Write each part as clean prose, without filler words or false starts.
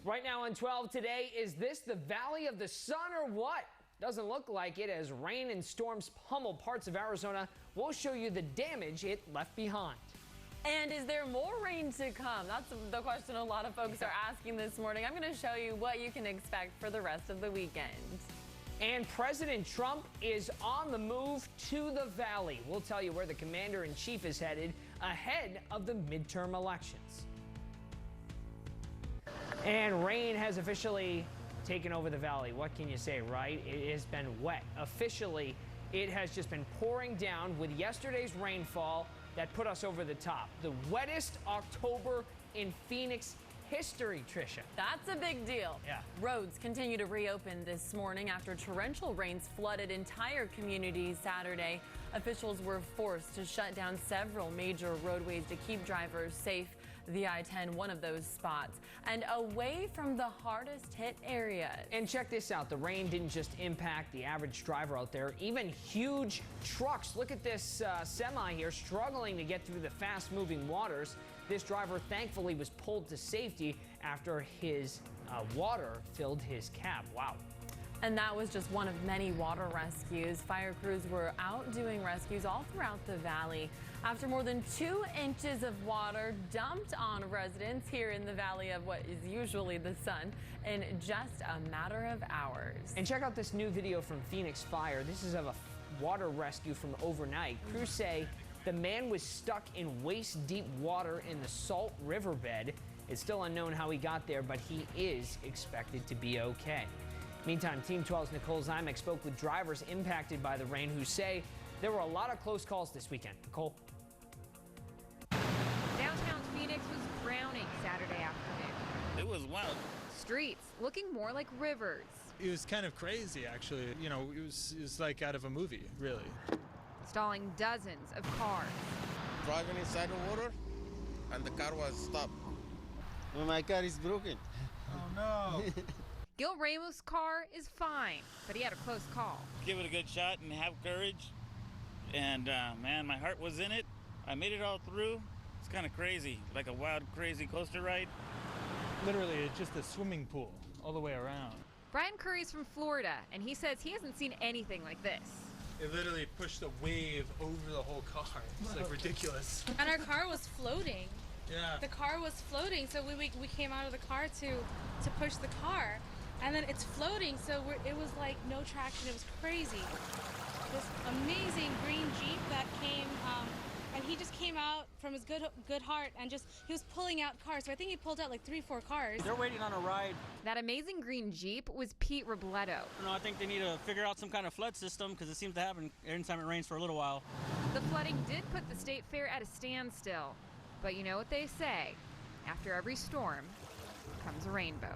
Right now on 12 today, is this the Valley of the Sun or what? Doesn't look like it as rain and storms pummel parts of Arizona. We'll show you the damage it left behind. And is there more rain to come? That's the question a lot of folks are asking this morning. I'm going to show you what you can expect for the rest of the weekend. And President Trump is on the move to the Valley. We'll tell you where the commander-in-chief is headed ahead of the midterm elections. And rain has officially taken over the Valley. What can you say, right? It has been wet. Officially, it has just been pouring down with yesterday's rainfall that put us over the top. The wettest October in Phoenix history, Tricia. That's a big deal. Yeah. Roads continue to reopen this morning after torrential rains flooded entire communities Saturday. Officials were forced to shut down several major roadways to keep drivers safe. The I-10, one of those spots, and away from the hardest hit areas. And check this out. The rain didn't just impact the average driver out there, even huge trucks. Look at this semi here struggling to get through the fast moving waters. This driver thankfully was pulled to safety after his water filled his cab. Wow. And that was just one of many water rescues. Fire crews were out doing rescues all throughout the valley after more than 2 inches of water dumped on residents here in the valley of what is usually the sun in just a matter of hours. And check out this new video from Phoenix Fire. This is of a water rescue from overnight. Crews say the man was stuck in waist-deep water in the Salt Riverbed. It's still unknown how he got there, but he is expected to be okay. Meantime, Team 12's Nicole Zymek spoke with drivers impacted by the rain who say there were a lot of close calls this weekend. Nicole. Downtown Phoenix was drowning Saturday afternoon. It was wild. Streets looking more like rivers. It was kind of crazy, actually. You know, it was like out of a movie, really. Stalling dozens of cars. Driving inside the water, and the car was stopped. Well, my car is broken. Oh, no. Gil Ramos' car is fine, but he had a close call. Give it a good shot and have courage. And man, my heart was in it. I made it all through. It's kind of crazy, like a wild, crazy coaster ride. Literally, it's just a swimming pool all the way around. Brian Curry's from Florida, and he says he hasn't seen anything like this. It literally pushed a wave over the whole car. It's like ridiculous. And our car was floating. Yeah. The car was floating, so we came out of the car to push the car. And then it's floating, so it was like no traction. It was crazy. This amazing green Jeep that came, and he just came out from his good heart and he was pulling out cars. So I think he pulled out like 3-4 cars. They're waiting on a ride. That amazing green Jeep was Pete Robledo. I think they need to figure out some kind of flood system because it seems to happen every time it rains for a little while. The flooding did put the state fair at a standstill. But you know what they say, after every storm comes a rainbow.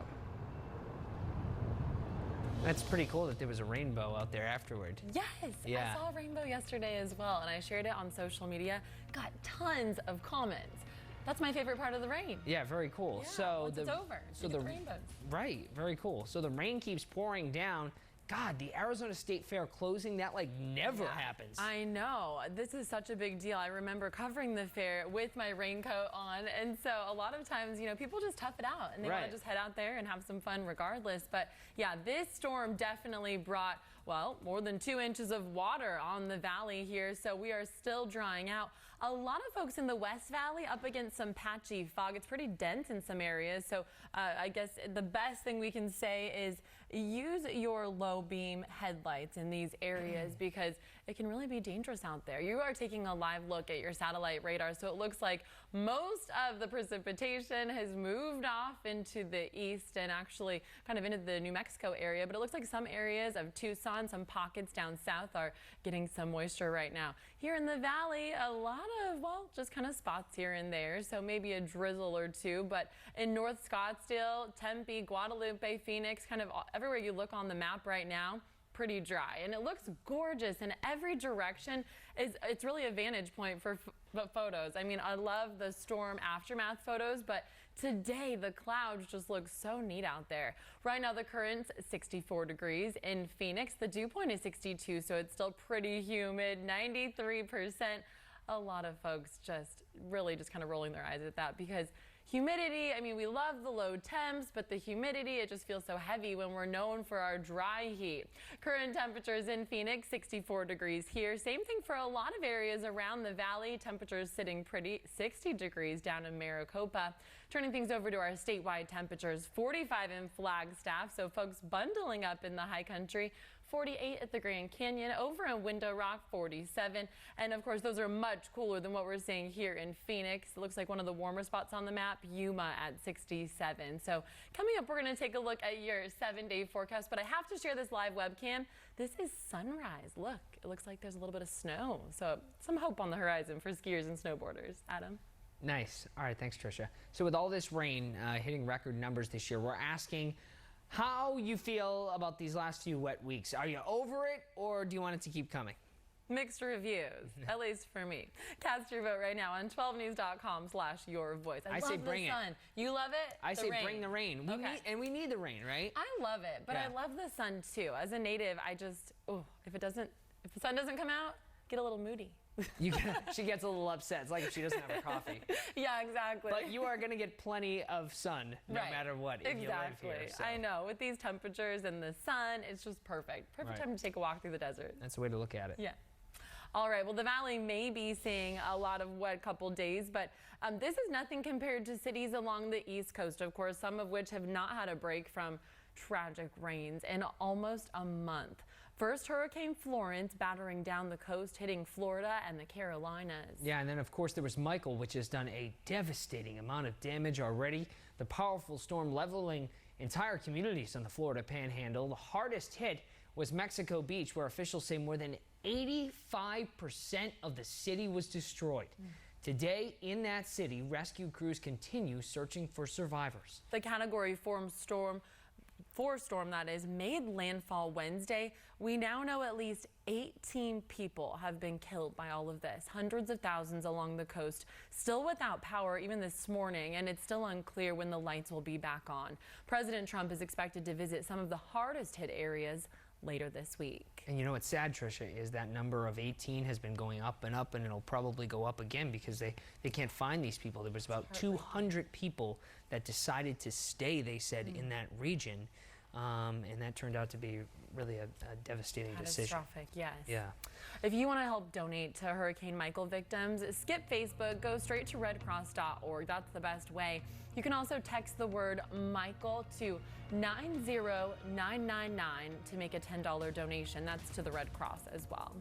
That's pretty cool that there was a rainbow out there afterward. Yes, Yeah. I saw a rainbow yesterday as well, and I shared it on social media. Got tons of comments. That's my favorite part of the rain. Yeah, very cool. Yeah, once it's over, so you get the the rainbows. Right, very cool. So the rain keeps pouring down. God, the Arizona State Fair closing, that like never happens. I know. This is such a big deal. I remember covering the fair with my raincoat on. And so a lot of times, people just tough it out and they want to just head out there and have some fun regardless. But yeah, this storm definitely brought, well, more than 2 inches of water on the valley here. So we are still drying out. A lot of folks in the West Valley up against some patchy fog. It's pretty dense in some areas. So I guess the best thing we can say is use your low beam headlights in these areas because it can really be dangerous out there. You are taking a live look at your satellite radar, so it looks like most of the precipitation has moved off into the east and actually kind of into the New Mexico area, but it looks like some areas of Tucson, some pockets down south are getting some moisture right now. Here in the valley, a lot of, well, just kind of spots here and there, so maybe a drizzle or two, but in North Scottsdale, Tempe, Guadalupe, Phoenix, kind of everywhere you look on the map right now, pretty dry, and it looks gorgeous in every direction. It's really a vantage point for photos. I mean, I love the storm aftermath photos, but today the clouds just look so neat out there. Right now the current's 64 degrees in Phoenix. The dew point is 62, so it's still pretty humid, 93%. A lot of folks just really just kind of rolling their eyes at that because Humidity, I mean, we love the low temps, but the humidity, it just feels so heavy when we're known for our dry heat. Current temperatures in Phoenix, 64 degrees here. Same thing for a lot of areas around the valley. Temperatures sitting pretty, 60 degrees down in Maricopa. Turning things over to our statewide temperatures, 45 in Flagstaff, so folks bundling up in the high country. 48 at the Grand Canyon, over in Window Rock, 47. And of course, those are much cooler than what we're seeing here in Phoenix. It looks like one of the warmer spots on the map, Yuma at 67. So coming up, we're going to take a look at your 7-day forecast, but I have to share this live webcam. This is sunrise. Look, it looks like there's a little bit of snow. So some hope on the horizon for skiers and snowboarders. Adam? Nice. All right, thanks, Tricia. So with all this rain hitting record numbers this year, we're asking how you feel about these last few wet weeks. Are you over it, or do you want it to keep coming? Mixed reviews, at least for me. Cast your vote right now on 12news.com/yourvoice. I say bring the sun. It. You love it? I say bring the rain. We need the rain, right? I love it, but yeah. I love the sun too. As a native, I just, if the sun doesn't come out, get a little moody. She gets a little upset. It's like if she doesn't have her coffee. Yeah, exactly. But you are going to get plenty of sun no matter what. If you live here, so. I know. With these temperatures and the sun, it's just perfect. Perfect time to take a walk through the desert. That's the way to look at it. Yeah. All right. Well, the Valley may be seeing a lot of wet couple days, but this is nothing compared to cities along the East Coast, of course, some of which have not had a break from tragic rains in almost a month. First, Hurricane Florence battering down the coast, hitting Florida and the Carolinas. Yeah, and then, of course, there was Michael, which has done a devastating amount of damage already. The powerful storm leveling entire communities on the Florida Panhandle. The hardest hit was Mexico Beach, where officials say more than 85% of the city was destroyed. Today, in that city, rescue crews continue searching for survivors. The Category 4 storm that is made landfall Wednesday. We now know at least 18 people have been killed by all of this. Hundreds of thousands along the coast still without power even this morning, and it's still unclear when the lights will be back on. President Trump is expected to visit some of the hardest hit areas later this week. And you know what's sad, Tricia, is that number of 18 has been going up, and it'll probably go up again because they can't find these people. There was about 200 people that decided to stay, they said, in that region. And that turned out to be really a devastating decision. Catastrophic, yes. Yeah. If you want to help donate to Hurricane Michael victims, skip Facebook, go straight to redcross.org. That's the best way. You can also text the word Michael to 90999 to make a $10 donation. That's to the Red Cross as well.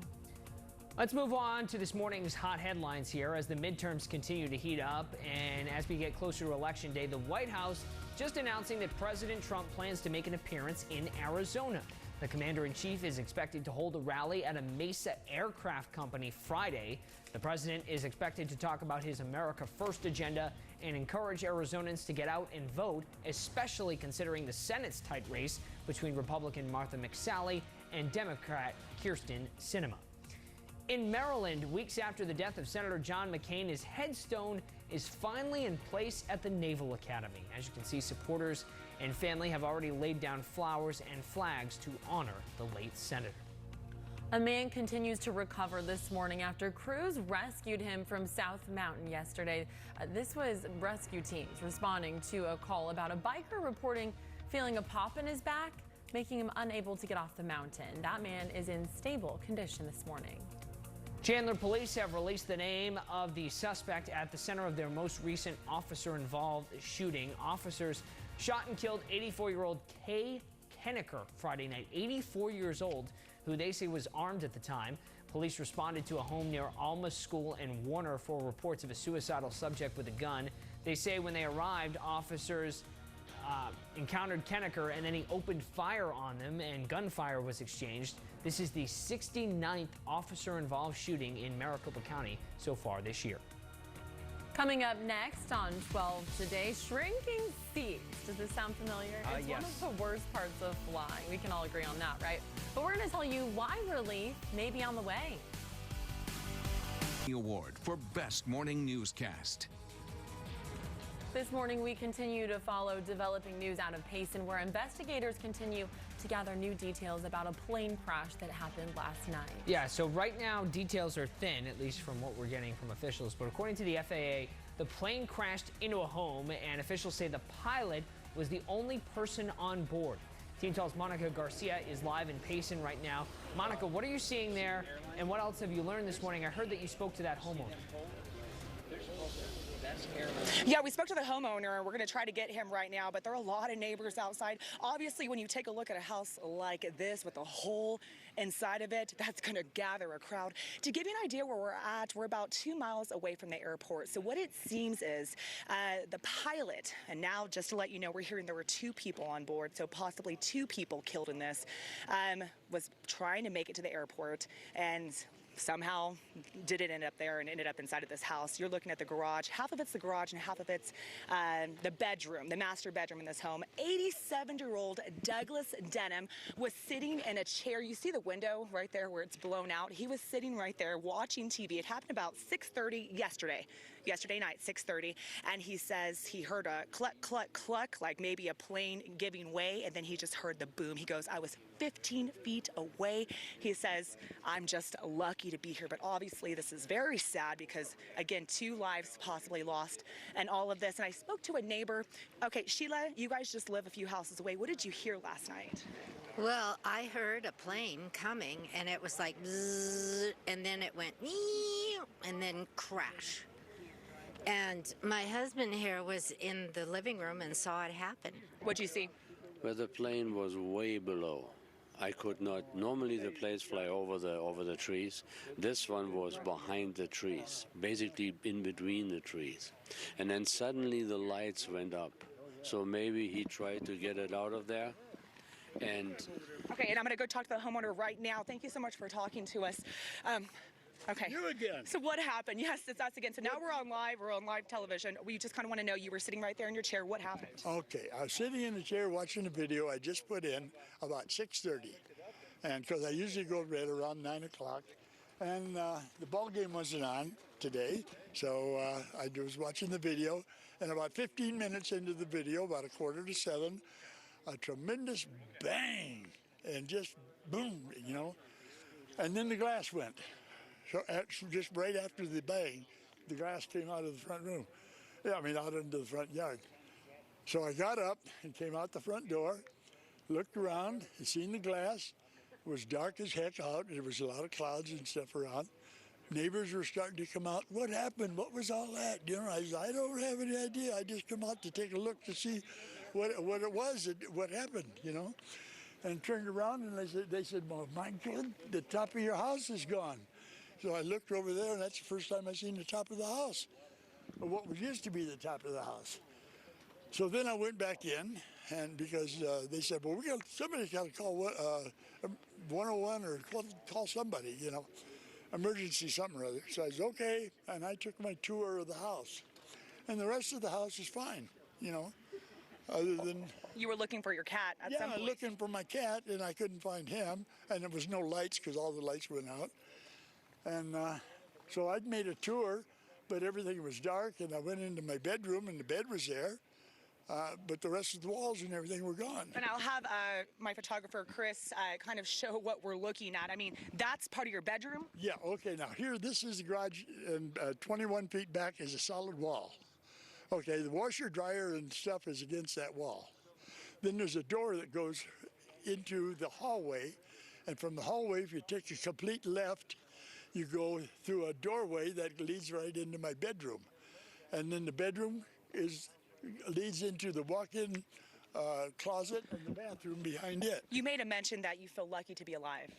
Let's move on to this morning's hot headlines here as the midterms continue to heat up, and as we get closer to Election Day, the White House just announcing that President Trump plans to make an appearance in Arizona. The commander-in-chief is expected to hold a rally at a Mesa Aircraft Company Friday. The president is expected to talk about his America First agenda and encourage Arizonans to get out and vote, especially considering the Senate's tight race between Republican Martha McSally and Democrat Kyrsten Sinema. In Maryland, weeks after the death of Senator John McCain, his headstone is finally in place at the Naval Academy. As you can see, supporters and family have already laid down flowers and flags to honor the late senator. A man continues to recover this morning after crews rescued him from South Mountain yesterday. This was rescue teams responding to a call about a biker reporting feeling a pop in his back, making him unable to get off the mountain. That man is in stable condition this morning. Chandler police have released the name of the suspect at the center of their most recent officer-involved shooting. Officers shot and killed 84-year-old Kay Henniker Friday night, 84 years old, who they say was armed at the time. Police responded to a home near Alma School in Warner for reports of a suicidal subject with a gun. They say when they arrived, officers encountered Henniker, and then he opened fire on them, and gunfire was exchanged. This is the 69th officer-involved shooting in Maricopa County so far this year. Coming up next on 12 Today, shrinking seats. Does this sound familiar? It's yes. One of the worst parts of flying. We can all agree on that, right? But we're going to tell you why relief may be on the way. The award for Best Morning Newscast. This morning, we continue to follow developing news out of Payson, where investigators continue to gather new details about a plane crash that happened last night. Yeah, so right now, details are thin, at least from what we're getting from officials. But according to the FAA, the plane crashed into a home, and officials say the pilot was the only person on board. Team 12's Monica Garcia is live in Payson right now. Monica, what are you seeing there, and what else have you learned this morning? I heard that you spoke to that homeowner. Yeah, we spoke to the homeowner, and we're going to try to get him right now, but there are a lot of neighbors outside. Obviously, when you take a look at a house like this with a hole inside of it, that's going to gather a crowd. To give you an idea where we're at, we're about 2 miles away from the airport. So what it seems is the pilot, and now just to let you know, we're hearing there were 2 people on board, so possibly 2 people killed in this, was trying to make it to the airport, and somehow didn't end up there and ended up inside of this house. You're looking at the garage. Half of it's the garage and half of it's the bedroom, the master bedroom in this home. 87-year-old Douglas Denham was sitting in a chair. You see the window right there where it's blown out. He was sitting right there watching TV. It happened about 6:30 yesterday night, 6:30, and he says he heard a cluck, cluck, cluck, like maybe a plane giving way, and then he just heard the boom. He goes, I was 15 feet away. He says, I'm just lucky to be here, but obviously this is very sad because, again, 2 lives possibly lost and all of this. And I spoke to a neighbor. Okay, Sheila, you guys just live a few houses away. What did you hear last night? Well, I heard a plane coming, and it was like bzzz, and then it went and then crash. And my husband here was in the living room and saw it happen. What'd you see? Well, the plane was way below. I could not. Normally the planes fly over the trees. This one was behind the trees, basically in between the trees. And then suddenly the lights went up. So maybe he tried to get it out of there. And okay, and I'm going to go talk to the homeowner right now. Thank you so much for talking to us. Okay. You again. So what happened? Yes, it's us again. So now we're on live television. We just kind of want to know, you were sitting right there in your chair. What happened? Okay, I was sitting in the chair watching a video I just put in about 6:30. And because I usually go to bed around 9 o'clock. And the ball game wasn't on today. So I was watching the video. And about 15 minutes into the video, about 6:45, a tremendous bang and just boom, you know. And then the glass went. So just right after the bang, the glass came out of the front room. Yeah, I mean, out into the front yard. So I got up and came out the front door, looked around, and seen the glass. It was dark as heck out. There was a lot of clouds and stuff around. Neighbors were starting to come out. What happened? What was all that? You know, I said, I don't have any idea. I just come out to take a look to see what it was, what happened, you know. And turned around and they said, well, my God, the top of your house is gone. So I looked over there, and that's the first time I seen the top of the house, or what used to be the top of the house. So then I went back in, and because they said, well, somebody's got to call 101 or call somebody, you know, emergency something or other. So I said, okay, and I took my tour of the house. And the rest of the house is fine, you know, other than... You were looking for your cat at some point. Yeah, looking for my cat, and I couldn't find him, and there was no lights because all the lights went out. And so I'd made a tour, but everything was dark, and I went into my bedroom, and the bed was there, but the rest of the walls and everything were gone. And I'll have my photographer, Chris, kind of show what we're looking at. I mean, that's part of your bedroom? Yeah, okay, now here, this is the garage, and 21 feet back is a solid wall. Okay, the washer, dryer, and stuff is against that wall. Then there's a door that goes into the hallway, and from the hallway, if you take a complete left, you go through a doorway that leads right into my bedroom. And then the bedroom leads into the walk-in closet and the bathroom behind it. You made a mention that you feel lucky to be alive.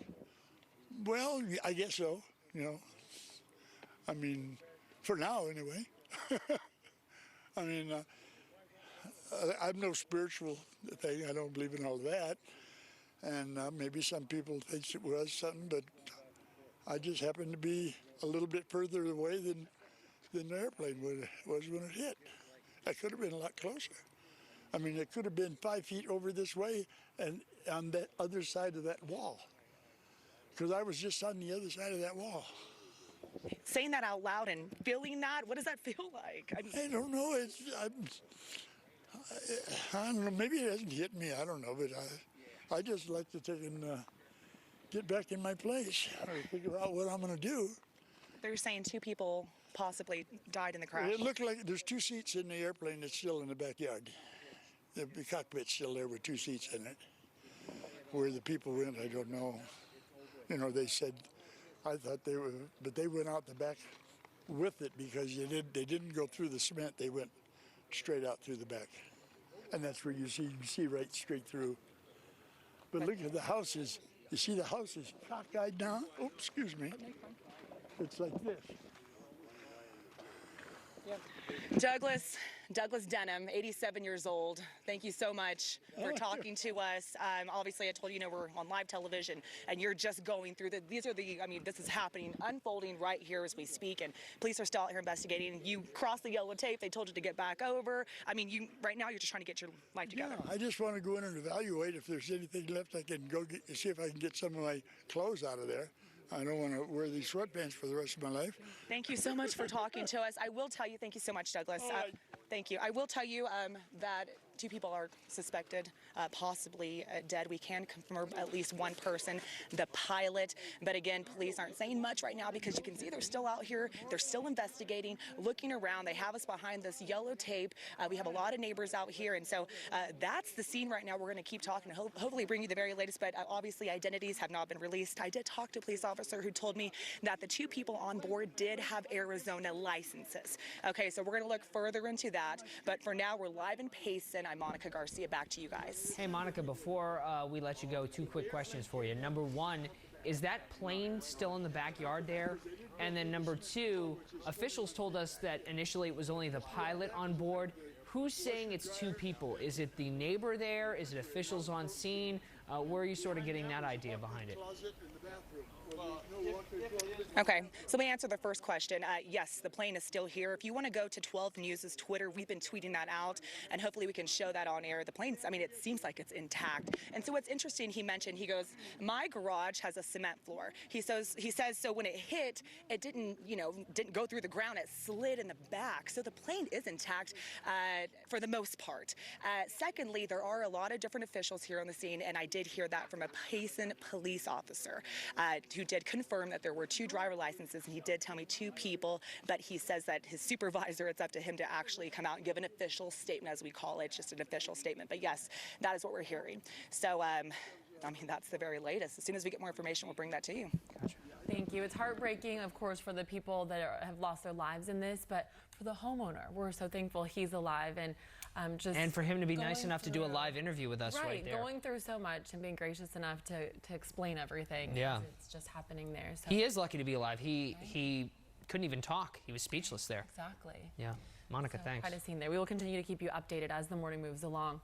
Well, I guess so, you know. I mean, for now anyway. I mean, I'm no spiritual thing. I don't believe in all that. And maybe some people think it was something, but I just happened to be a little bit further away than the airplane was when it hit. I could have been a lot closer. I mean, it could have been 5 feet over this way and on the other side of that wall. Because I was just on the other side of that wall. saying that out loud and feeling that, what does that feel like? I don't know. I don't know. Maybe it hasn't hit me. I don't know. But I just like to take and get back in my place or figure out what I'm going to do. They're saying 2 people possibly died in the crash. It looked like there's 2 seats in the airplane that's still in the backyard. The cockpit's still there with 2 seats in it. Where the people went, I don't know. You know, they said, I thought they were, but they went out the back with it because they didn't go through the cement. They went straight out through the back. And that's where you can see right straight through. But look at the houses. You see the houses cockeyed down? Oops, excuse me. It's like this. Douglas Denham, 87 years old. Thank you so much for talking to us. Obviously, I told you, we're on live television, and you're just going through this is happening, unfolding right here as we speak, and police are still out here investigating. You crossed the yellow tape. They told you to get back over. Right now, you're just trying to get your life together. Yeah, I just want to go in and evaluate. If there's anything left, I can go see if I can get some of my clothes out of there. I don't want to wear these sweatpants for the rest of my life. Thank you so much for talking to us. I will tell you, thank you so much, Douglas. Thank you. I will tell you that 2 people are suspected, possibly dead. We can confirm at least 1 person, the pilot. But again, police aren't saying much right now because you can see they're still out here. They're still investigating, looking around. They have us behind this yellow tape. We have a lot of neighbors out here. And so that's the scene right now. We're going to keep talking, hopefully bring you the very latest. But obviously, identities have not been released. I did talk to a police officer who told me that the 2 people on board did have Arizona licenses. Okay, so we're going to look further into that. But for now, we're live in Payson. I'm Monica Garcia. Back to you guys. Hey, Monica, before we let you go, 2 quick questions for you. Number 1, is that plane still in the backyard there? And then number 2, officials told us that initially it was only the pilot on board. Who's saying it's 2 people? Is it the neighbor there? Is it officials on scene? Where are you sort of getting that idea behind it? Okay, so let me answer the first question. Yes, the plane is still here. If you want to go to 12 News' Twitter, we've been tweeting that out, and hopefully we can show that on air. The plane's, it seems like it's intact. And so what's interesting, he goes, my garage has a cement floor. He says, so when it hit, it didn't go through the ground. It slid in the back. So the plane is intact for the most part. Secondly, there are a lot of different officials here on the scene, and I did hear that from a Payson police officer who did confirm that there were 2 driver licenses, and he did tell me 2 people, but he says that his supervisor, it's up to him to actually come out and give an official statement, as we call it, just an official statement. But yes, that is what we're hearing. So, that's the very latest. As soon as we get more information, we'll bring that to you. Gotcha. Thank you. It's heartbreaking, of course, for the people that have lost their lives in this, but for the homeowner, we're so thankful he's alive, and and for him to be nice enough to do a live interview with us right there. Going through so much and being gracious enough to explain everything. Yeah. It's just happening there. So. He is lucky to be alive. He couldn't even talk. He was speechless there. Exactly. Yeah. Monica, thanks. Quite a scene there. We will continue to keep you updated as the morning moves along.